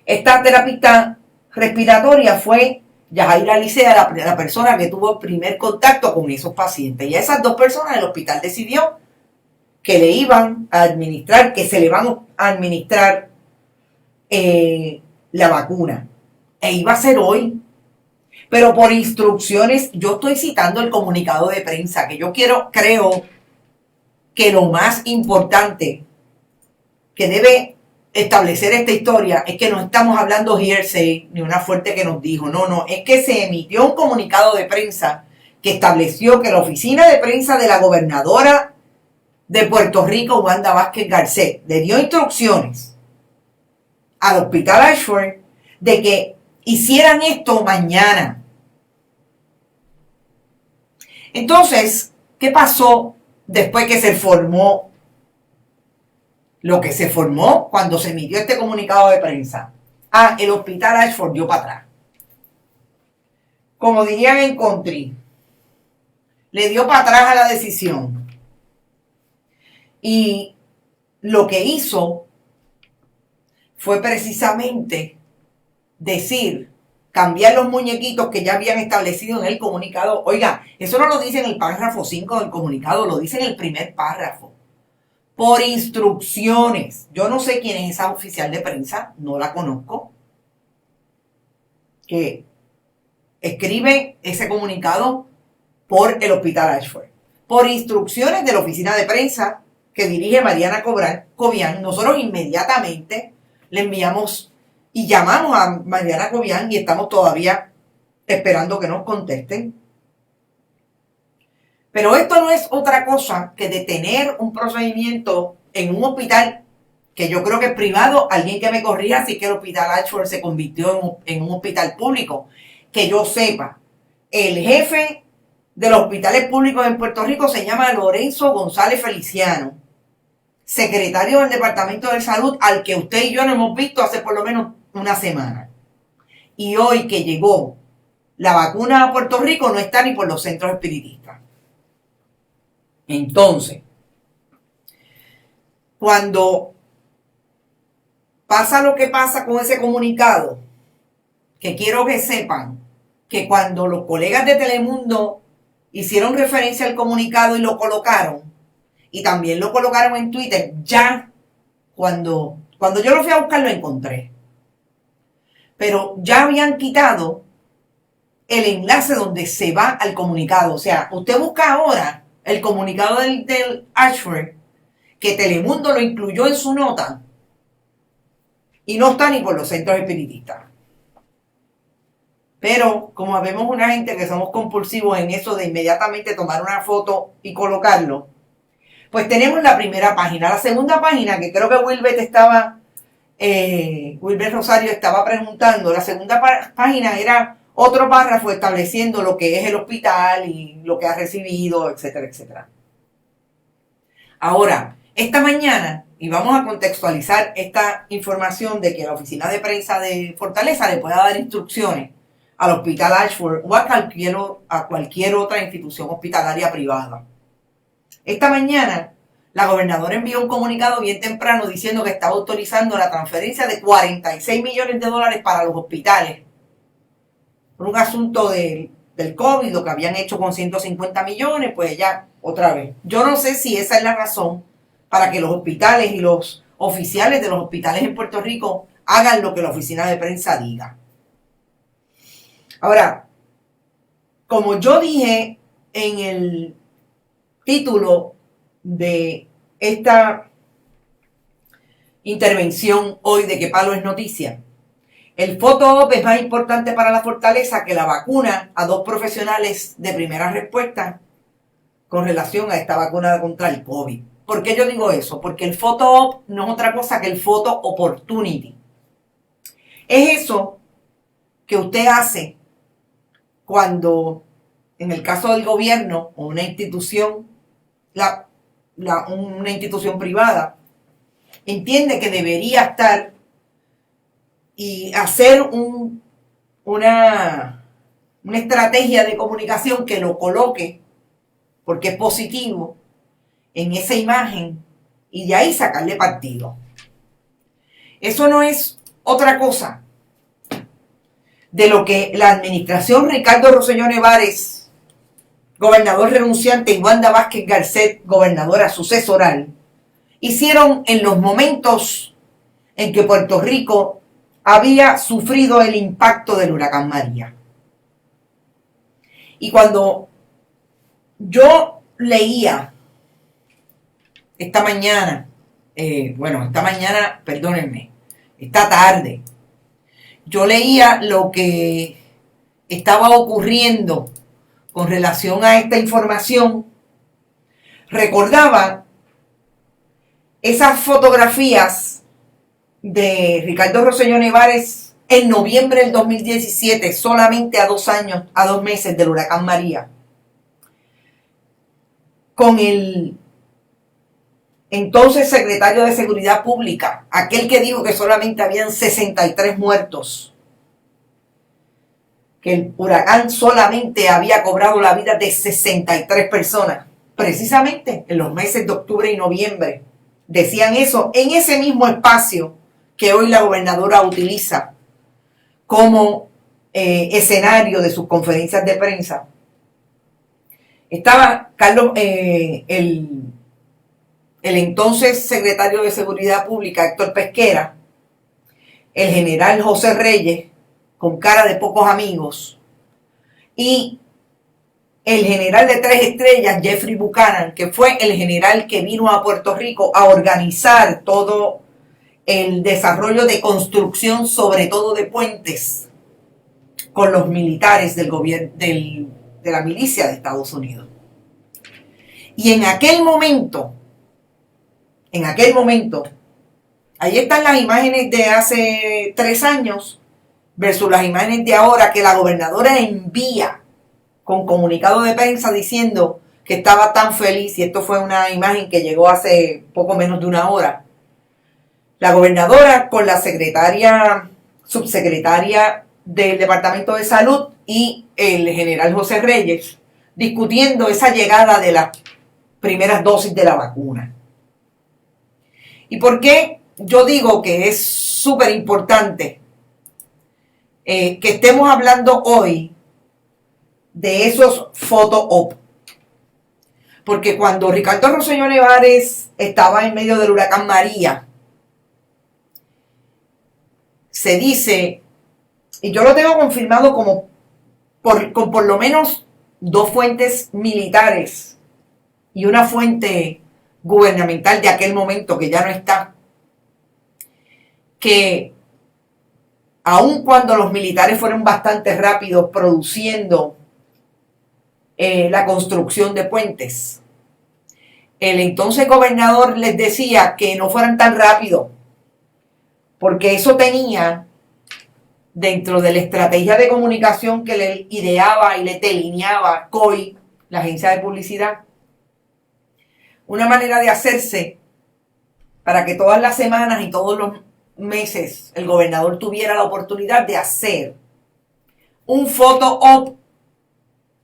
Esta terapista respiratoria fue Yajaira Licea, la persona que tuvo el primer contacto con esos pacientes. Y a esas dos personas el hospital decidió que le iban a administrar, que se le van a administrar la vacuna. E iba a ser hoy. Pero por instrucciones, yo estoy citando el comunicado de prensa, que yo creo que lo más importante que debe establecer esta historia es que no estamos hablando hearsay ni una fuente que nos dijo, no, es que se emitió un comunicado de prensa que estableció que la oficina de prensa de la gobernadora de Puerto Rico, Wanda Vázquez Garcet, le dio instrucciones al hospital Ashford de que hicieran esto mañana. Entonces, ¿qué pasó después que se formó lo que se formó cuando se emitió este comunicado de prensa? El hospital Ashford dio para atrás. Como dirían en country, le dio para atrás a la decisión. Y lo que hizo fue precisamente cambiar los muñequitos que ya habían establecido en el comunicado. Oiga, eso no lo dice en el párrafo 5 del comunicado, lo dice en el primer párrafo. Por instrucciones. Yo no sé quién es esa oficial de prensa, no la conozco, que escribe ese comunicado por el hospital Ashford. Por instrucciones de la oficina de prensa que dirige Mariana Cobian, nosotros inmediatamente le enviamos y llamamos a Mariana Cobian y estamos todavía esperando que nos contesten. Pero esto no es otra cosa que detener un procedimiento en un hospital que yo creo que es privado. Alguien que me corrija si que el hospital Ashford se convirtió en un hospital público. Que yo sepa, el jefe de los hospitales públicos en Puerto Rico se llama Lorenzo González Feliciano, secretario del Departamento de Salud, al que usted y yo no hemos visto hace por lo menos una semana. Y hoy que llegó la vacuna a Puerto Rico no está ni por los centros espiritistas. Entonces, cuando pasa lo que pasa con ese comunicado, que quiero que sepan que cuando los colegas de Telemundo hicieron referencia al comunicado y lo colocaron, y también lo colocaron en Twitter, ya cuando yo lo fui a buscar lo encontré. Pero ya habían quitado el enlace donde se va al comunicado. O sea, usted busca ahora el comunicado del Ashford, que Telemundo lo incluyó en su nota, y no está ni por los centros espiritistas. Pero como vemos una gente que somos compulsivos en eso de inmediatamente tomar una foto y colocarlo, pues tenemos la primera página. La segunda página, que creo que Wilbert Rosario estaba preguntando, la segunda página era otro párrafo estableciendo lo que es el hospital y lo que ha recibido, etcétera, etcétera. Ahora, esta mañana, y vamos a contextualizar esta información de que la oficina de prensa de Fortaleza le pueda dar instrucciones al Hospital Ashford o a cualquier otra institución hospitalaria privada. Esta mañana, la gobernadora envió un comunicado bien temprano diciendo que estaba autorizando la transferencia de $46 millones para los hospitales por un asunto del COVID, lo que habían hecho con 150 millones, pues ya otra vez. Yo no sé si esa es la razón para que los hospitales y los oficiales de los hospitales en Puerto Rico hagan lo que la oficina de prensa diga. Ahora, como yo dije en el título de esta intervención hoy de Que Palo es Noticia, el photo-op es más importante para la Fortaleza que la vacuna a 2 profesionales de primera respuesta con relación a esta vacuna contra el COVID. ¿Por qué yo digo eso? Porque el photo-op no es otra cosa que el photo opportunity. Es eso que usted hace cuando, en el caso del gobierno o una institución, una institución privada, entiende que debería estar y hacer una estrategia de comunicación que lo coloque, porque es positivo, en esa imagen y de ahí sacarle partido. Eso no es otra cosa de lo que la administración Ricardo Rosselló Nevares, gobernador renunciante, y Wanda Vázquez Garcet, gobernadora sucesoral, hicieron en los momentos en que Puerto Rico había sufrido el impacto del huracán María. Y cuando yo leía esta tarde, yo leía lo que estaba ocurriendo con relación a esta información, recordaba esas fotografías de Ricardo Rosselló Nevares en noviembre del 2017, solamente a 2 meses del huracán María, con el entonces secretario de Seguridad Pública, aquel que dijo que solamente habían 63 muertos, que el huracán solamente había cobrado la vida de 63 personas, precisamente en los meses de octubre y noviembre. Decían eso en ese mismo espacio que hoy la gobernadora utiliza como escenario de sus conferencias de prensa. Estaba el entonces secretario de Seguridad Pública, Héctor Pesquera, el general José Reyes, con cara de pocos amigos, y el general de 3 estrellas, Jeffrey Buchanan, que fue el general que vino a Puerto Rico a organizar todo el desarrollo de construcción, sobre todo de puentes, con los militares del gobierno, de la milicia de Estados Unidos. Y en aquel momento, ahí están las imágenes de hace 3 años versus las imágenes de ahora, que la gobernadora envía con comunicado de prensa diciendo que estaba tan feliz, y esto fue una imagen que llegó hace poco menos de 1 hora. La gobernadora con la subsecretaria del Departamento de Salud y el general José Reyes discutiendo esa llegada de las primeras dosis de la vacuna. ¿Y por qué yo digo que es súper importante que estemos hablando hoy de esos photo-op? Porque cuando Ricardo Rosselló Nevares estaba en medio del huracán María, se dice, y yo lo tengo confirmado como con por lo menos 2 fuentes militares y una fuente gubernamental de aquel momento que ya no está, que aun cuando los militares fueron bastante rápidos produciendo la construcción de puentes, el entonces gobernador les decía que no fueran tan rápidos, porque eso tenía, dentro de la estrategia de comunicación que le ideaba y le delineaba COI, la agencia de publicidad, una manera de hacerse para que todas las semanas y todos los meses el gobernador tuviera la oportunidad de hacer un photo op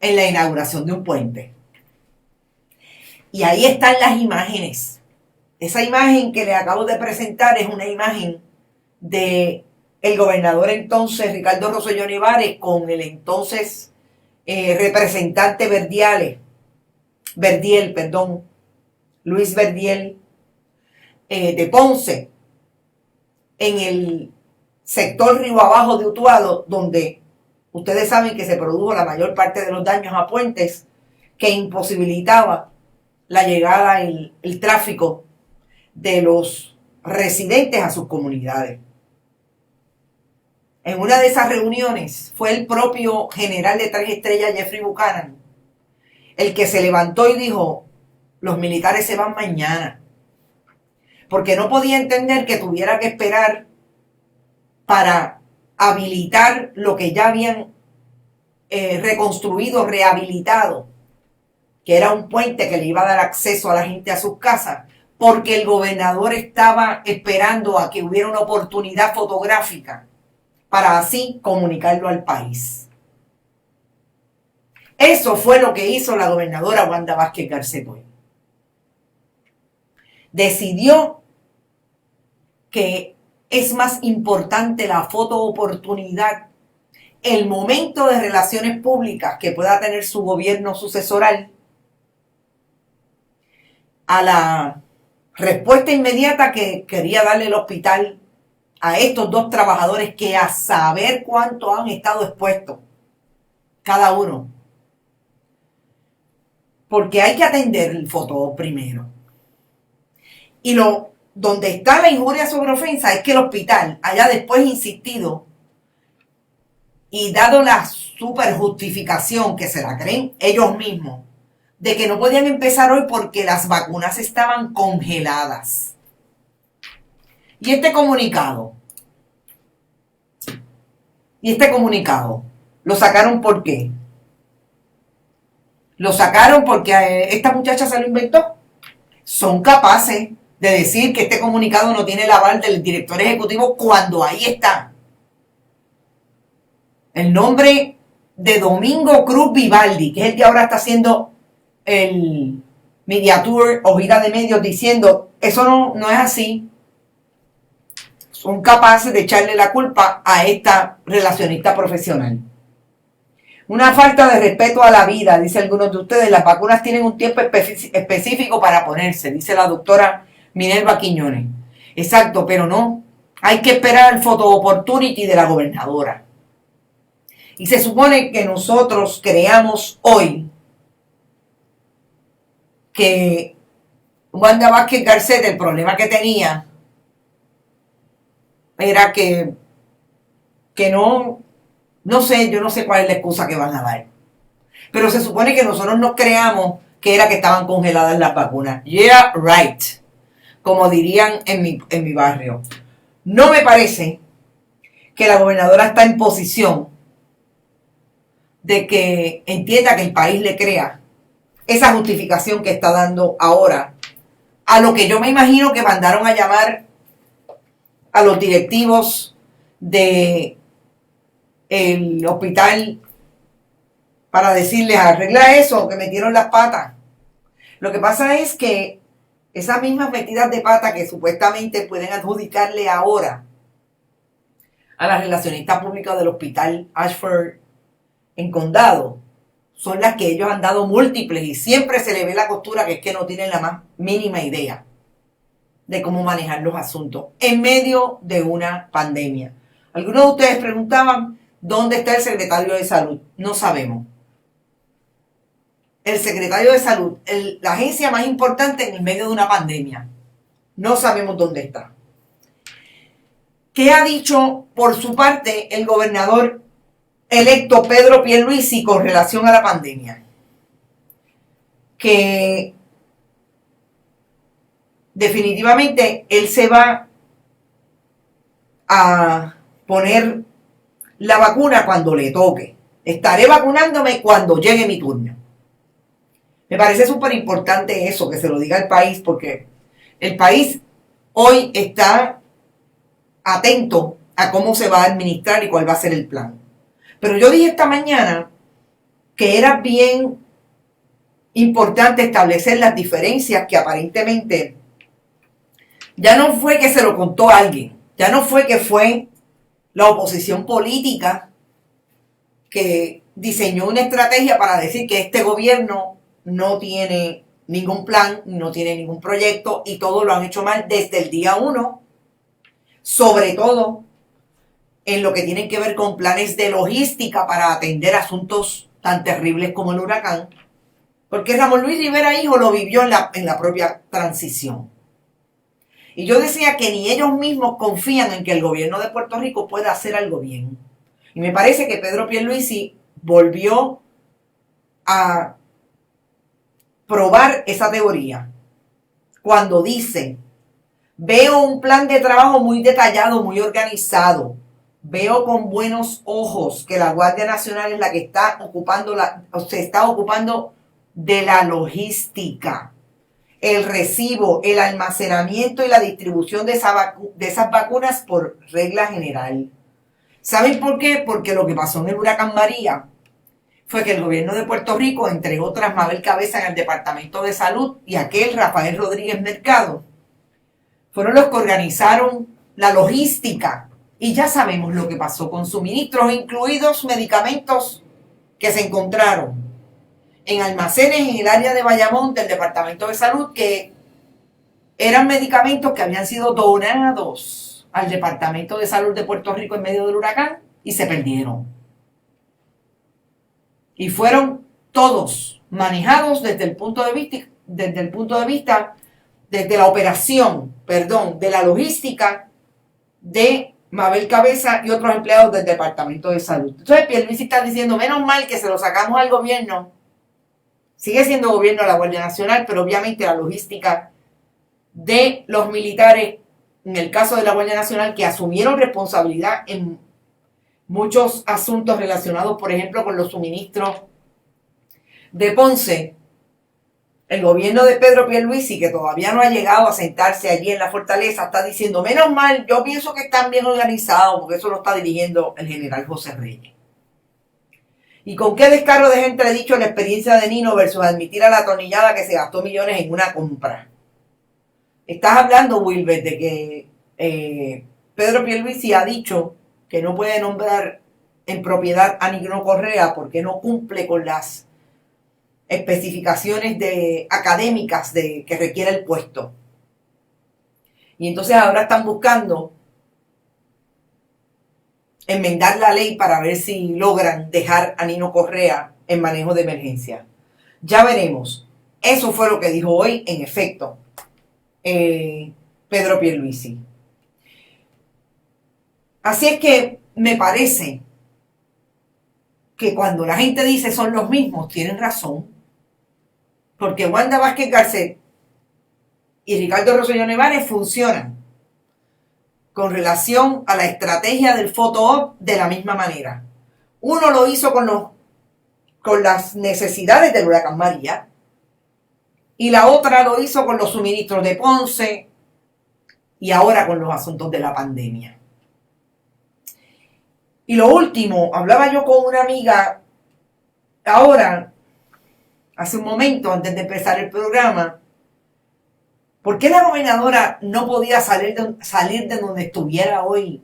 en la inauguración de un puente. Y ahí están las imágenes. Esa imagen que le acabo de presentar es una imagen de el gobernador entonces Ricardo Rosselló Nevares con el entonces representante Luis Verdiel de Ponce, en el sector Río Abajo de Utuado, donde ustedes saben que se produjo la mayor parte de los daños a puentes que imposibilitaba la llegada, el tráfico de los residentes a sus comunidades. En una de esas reuniones fue el propio general de 3 estrellas, Jeffrey Buchanan, el que se levantó y dijo: los militares se van mañana. Porque no podía entender que tuviera que esperar para habilitar lo que ya habían reconstruido, rehabilitado, que era un puente que le iba a dar acceso a la gente a sus casas, porque el gobernador estaba esperando a que hubiera una oportunidad fotográfica para así comunicarlo al país. Eso fue lo que hizo la gobernadora Wanda Vázquez Garcet hoy. Decidió que es más importante la foto oportunidad, el momento de relaciones públicas que pueda tener su gobierno sucesoral, a la respuesta inmediata que quería darle el hospital a estos 2 trabajadores que a saber cuánto han estado expuestos cada uno. Porque hay que atender el foto primero. Y donde está la injuria sobre ofensa es que el hospital haya después insistido y dado la super justificación que se la creen ellos mismos de que no podían empezar hoy porque las vacunas estaban congeladas. Y este comunicado lo sacaron ¿por qué? Lo sacaron porque esta muchacha se lo inventó. Son capaces de decir que este comunicado no tiene el aval del director ejecutivo cuando ahí está el nombre de Domingo Cruz Vivaldi, que es el que ahora está haciendo el media tour o gira de medios diciendo eso no es así. Son capaces de echarle la culpa a esta relacionista profesional. Una falta de respeto a la vida, dice algunos de ustedes. Las vacunas tienen un tiempo específico para ponerse, dice la doctora Minerva Quiñones. Exacto, pero no. Hay que esperar el photo opportunity de la gobernadora. Y se supone que nosotros creamos hoy que Wanda Vázquez Garcet, el problema que tenía era que no sé, yo no sé cuál es la excusa que van a dar. Pero se supone que nosotros nos creamos que era que estaban congeladas las vacunas. Yeah, right. Como dirían en mi barrio. No me parece que la gobernadora está en posición de que entienda que el país le crea esa justificación que está dando ahora a lo que yo me imagino que mandaron a llamar a los directivos de el hospital para decirles: arregla eso, que metieron las patas. Lo que pasa es que esas mismas metidas de pata que supuestamente pueden adjudicarle ahora a la relacionista pública del hospital Ashford en Condado son las que ellos han dado múltiples, y siempre se le ve la costura que es que no tienen la más mínima idea de cómo manejar los asuntos en medio de una pandemia. Algunos de ustedes preguntaban: ¿dónde está el secretario de salud? No sabemos. El secretario de salud, la agencia más importante en el medio de una pandemia, no sabemos dónde está. ¿Qué ha dicho por su parte el gobernador electo Pedro Pierluisi con relación a la pandemia? Que definitivamente él se va a poner la vacuna cuando le toque. Estaré vacunándome cuando llegue mi turno. Me parece súper importante eso, que se lo diga el país, porque el país hoy está atento a cómo se va a administrar y cuál va a ser el plan. Pero yo dije esta mañana que era bien importante establecer las diferencias que aparentemente ya no fue que se lo contó alguien, ya no fue que fue la oposición política que diseñó una estrategia para decir que este gobierno no tiene ningún plan, no tiene ningún proyecto y todo lo han hecho mal desde el día 1, sobre todo en lo que tienen que ver con planes de logística para atender asuntos tan terribles como el huracán, porque Ramón Luis Rivera hijo lo vivió en la propia transición. Y yo decía que ni ellos mismos confían en que el gobierno de Puerto Rico pueda hacer algo bien. Y me parece que Pedro Pierluisi volvió a probar esa teoría cuando dice: veo un plan de trabajo muy detallado, muy organizado. Veo con buenos ojos que la Guardia Nacional es la que está ocupando se está ocupando de la logística, el recibo, el almacenamiento y la distribución de esas vacunas por regla general. ¿Saben por qué? Porque lo que pasó en el huracán María fue que el gobierno de Puerto Rico, entre otras Mabel Cabeza en el Departamento de Salud y aquel Rafael Rodríguez Mercado, fueron los que organizaron la logística. Y ya sabemos lo que pasó con suministros, incluidos medicamentos que se encontraron en almacenes en el área de Bayamón del Departamento de Salud, que eran medicamentos que habían sido donados al Departamento de Salud de Puerto Rico en medio del huracán y se perdieron. Y fueron todos manejados desde la operación, de la logística de Mabel Cabeza y otros empleados del Departamento de Salud. Entonces Pierluisi está diciendo, menos mal que se lo sacamos al gobierno. Sigue siendo gobierno de la Guardia Nacional, pero obviamente la logística de los militares, en el caso de la Guardia Nacional, que asumieron responsabilidad en muchos asuntos relacionados, por ejemplo, con los suministros de Ponce. El gobierno de Pedro Pierluisi, que todavía no ha llegado a sentarse allí en la fortaleza, está diciendo, menos mal, yo pienso que están bien organizados, porque eso lo está dirigiendo el general José Reyes. ¿Y con qué descaro deja entredicho la experiencia de Nino versus admitir a la atornillada que se gastó millones en una compra? Estás hablando, Wilber, de que Pedro Pierluisi ha dicho que no puede nombrar en propiedad a Nino Correa porque no cumple con las especificaciones académicas que requiere el puesto. Y entonces ahora están buscando enmendar la ley para ver si logran dejar a Nino Correa en manejo de emergencia. Ya veremos. Eso fue lo que dijo hoy, en efecto, Pedro Pierluisi. Así es que me parece que cuando la gente dice son los mismos, tienen razón. Porque Wanda Vázquez Garcet y Ricardo Rosselló Nevares funcionan con relación a la estrategia del photo-op de la misma manera. Uno lo hizo con las necesidades del huracán María y la otra lo hizo con los suministros de Ponce y ahora con los asuntos de la pandemia. Y lo último, hablaba yo con una amiga ahora, hace un momento, antes de empezar el programa, ¿por qué la gobernadora no podía salir de donde estuviera hoy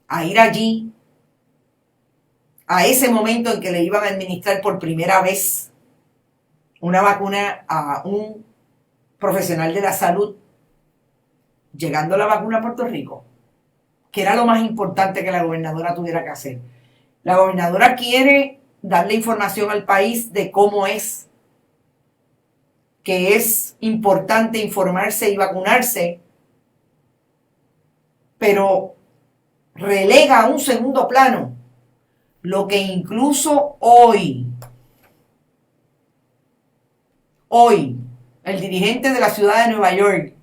a ir allí, a ese momento en que le iban a administrar por primera vez una vacuna a un profesional de la salud, llegando la vacuna a Puerto Rico? Que era lo más importante que la gobernadora tuviera que hacer. La gobernadora quiere darle información al país de cómo es, que es importante informarse y vacunarse, pero relega a un segundo plano lo que incluso hoy, el dirigente de la ciudad de Nueva York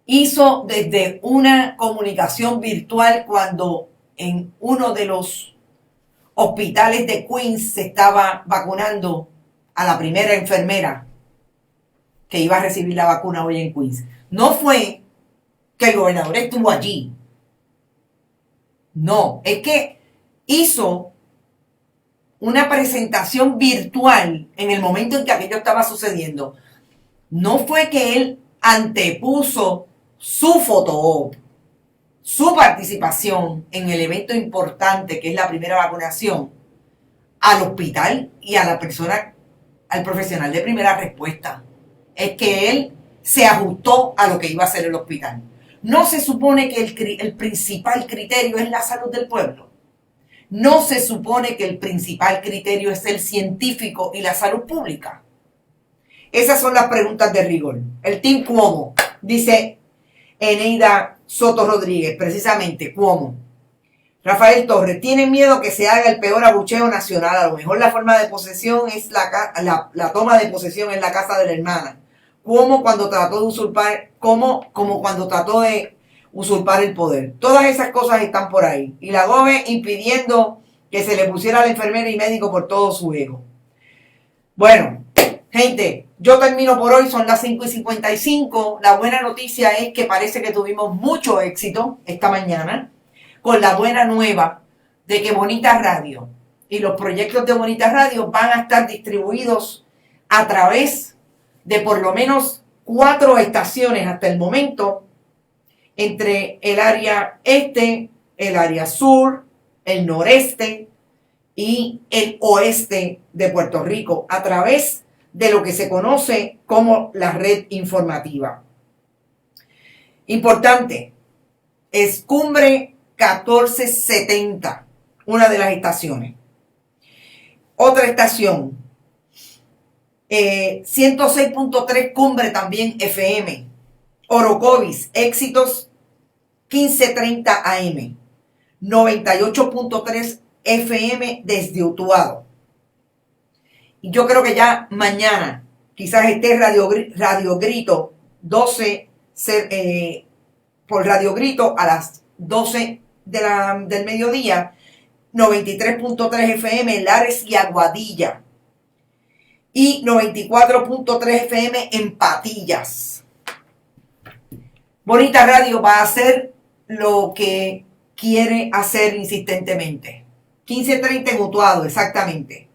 hizo desde una comunicación virtual cuando en uno de los hospitales de Queens se estaba vacunando a la primera enfermera que iba a recibir la vacuna hoy en Queens. No fue que el gobernador estuvo allí. No, es que hizo una presentación virtual en el momento en que aquello estaba sucediendo. No fue que él antepuso su foto, su participación en el evento importante que es la primera vacunación al hospital y a la persona, al profesional de primera respuesta. Es que él se ajustó a lo que iba a hacer el hospital. ¿No se supone que el principal criterio es la salud del pueblo? ¿No se supone que el principal criterio es el científico y la salud pública? Esas son las preguntas de rigor. El Team Cuomo, dice Eneida Soto Rodríguez, precisamente Cuomo. Rafael Torres, tienen miedo que se haga el peor abucheo nacional. A lo mejor la forma de posesión es la toma de posesión en la casa de la hermana. Como cuando trató de usurpar, como cuando trató de usurpar el poder. Todas esas cosas están por ahí. Y la GOBE impidiendo que se le pusiera a la enfermera y médico por todo su ego. Bueno, gente, yo termino por hoy, son las 5:55. La buena noticia es que parece que tuvimos mucho éxito esta mañana con la buena nueva de que Bonita Radio y los proyectos de Bonita Radio van a estar distribuidos a través de por lo menos 4 estaciones hasta el momento entre el área este, el área sur, el noreste y el oeste de Puerto Rico a través de lo que se conoce como la red informativa. Importante, es Cumbre 1470, una de las estaciones. Otra estación, 106.3 Cumbre también FM. Orocovis, Éxitos 1530 AM. 98.3 FM desde Utuado. Y yo creo que ya mañana quizás esté Radio Grito 12 por Radio Grito a las 12 del mediodía, 93.3 FM Lares y Aguadilla y 94.3 FM en Patillas. Bonita Radio va a hacer lo que quiere hacer insistentemente. 1530 en Utuado, exactamente.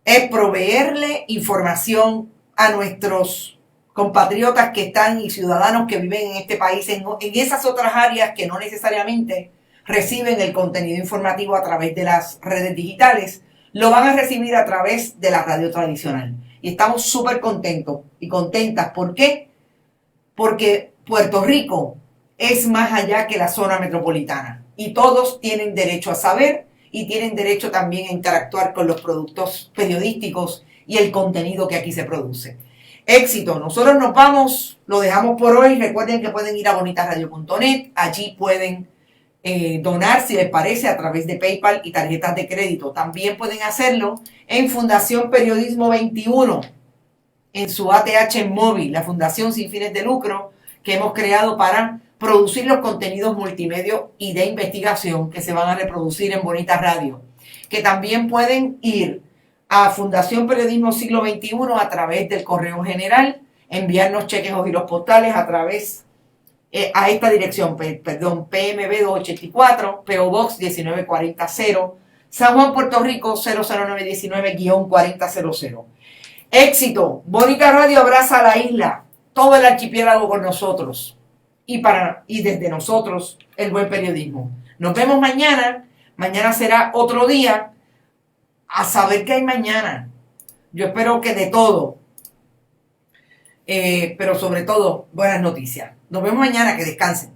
Es proveerle información a nuestros compatriotas que están y ciudadanos que viven en este país, en esas otras áreas que no necesariamente reciben el contenido informativo a través de las redes digitales, lo van a recibir a través de la radio tradicional. Y estamos súper contentos y contentas. ¿Por qué? Porque Puerto Rico es más allá que la zona metropolitana. Y todos tienen derecho a saber y tienen derecho también a interactuar con los productos periodísticos y el contenido que aquí se produce. Éxito. Nosotros nos vamos, lo dejamos por hoy. Recuerden que pueden ir a bonitasradio.net. Allí pueden donar, si les parece, a través de PayPal y tarjetas de crédito. También pueden hacerlo en Fundación Periodismo 21, en su ATH móvil, la fundación sin fines de lucro que hemos creado para producir los contenidos multimedia y de investigación que se van a reproducir en Bonita Radio. Que también pueden ir a Fundación Periodismo Siglo XXI a través del correo general, enviarnos cheques o giros postales a través a esta dirección, PMB 284, PO Box 19400, San Juan, Puerto Rico 00919-4000. Éxito. Bonita Radio abraza a la isla, todo el archipiélago con nosotros y desde nosotros el buen periodismo. Nos vemos mañana. Mañana será otro día. A saber qué hay mañana. Yo espero que de todo, pero sobre todo buenas noticias. Nos vemos mañana, que descansen.